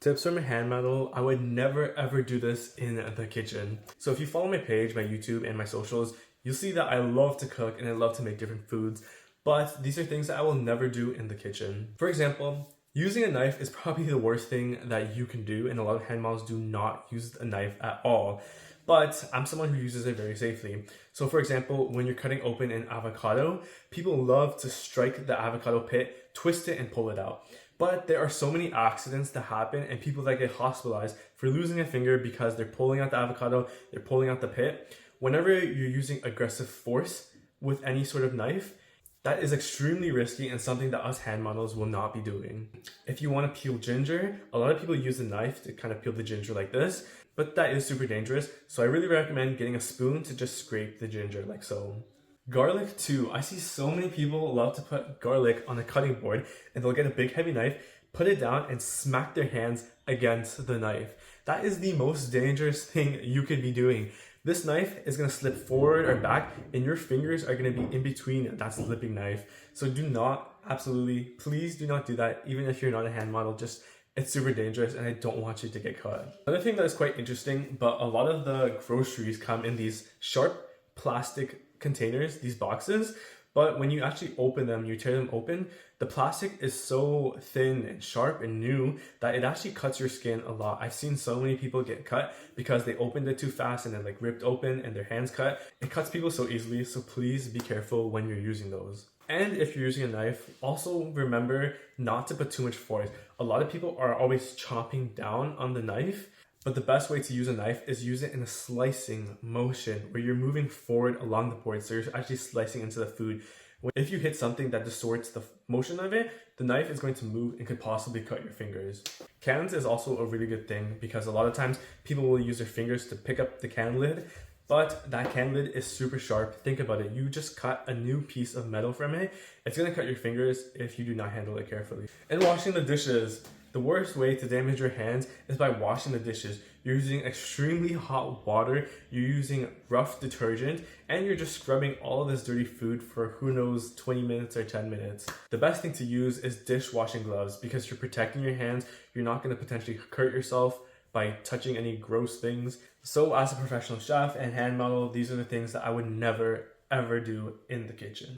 Tips from a hand model, I would never ever do this in the kitchen. So if you follow my page, my YouTube, and my socials, you'll see that I love to cook and I love to make different foods, but these are things that I will never do in the kitchen. For example, using a knife is probably the worst thing that you can do, and a lot of hand models do not use a knife at all. But I'm someone who uses it very safely. So for example, when you're cutting open an avocado, people love to strike the avocado pit, twist it, and pull it out. But there are so many accidents that happen and people that get hospitalized for losing a finger because they're pulling out the avocado, they're pulling out the pit. Whenever you're using aggressive force with any sort of knife, that is extremely risky and something that us hand models will not be doing. If you want to peel ginger, a lot of people use a knife to kind of peel the ginger like this, but that is super dangerous. So I really recommend getting a spoon to just scrape the ginger like so. Garlic too. I see so many people love to put garlic on a cutting board and they'll get a big heavy knife, put it down and smack their hands against the knife. That is the most dangerous thing you could be doing. This knife is going to slip forward or back and your fingers are going to be in between that slipping knife. So do not, absolutely, please do not do that even if you're not a hand model. Just it's super dangerous and I don't want you to get cut. Another thing that is quite interesting, but a lot of the groceries come in these sharp plastic containers, these boxes, but when you actually open them, you tear them open, the plastic is so thin and sharp and new that it actually cuts your skin a lot. I've seen so many people get cut because they opened it too fast and then like ripped open and their hands cut. It cuts people so easily, so please be careful when you're using those. And if you're using a knife, also remember not to put too much force. A lot of people are always chopping down on the knife, but the best way to use a knife is use it in a slicing motion where you're moving forward along the board, so you're actually slicing into the food. If you hit something that distorts the motion of it, the knife is going to move and could possibly cut your fingers. Cans is also a really good thing because a lot of times people will use their fingers to pick up the can lid, but that can lid is super sharp. Think about it. You just cut a new piece of metal from it. It's going to cut your fingers if you do not handle it carefully. And washing the dishes. The worst way to damage your hands is by washing the dishes. You're using extremely hot water, you're using rough detergent, and you're just scrubbing all of this dirty food for who knows 20 minutes or 10 minutes. The best thing to use is dishwashing gloves because you're protecting your hands. You're not going to potentially hurt yourself by touching any gross things. So as a professional chef and hand model, these are the things that I would never ever do in the kitchen.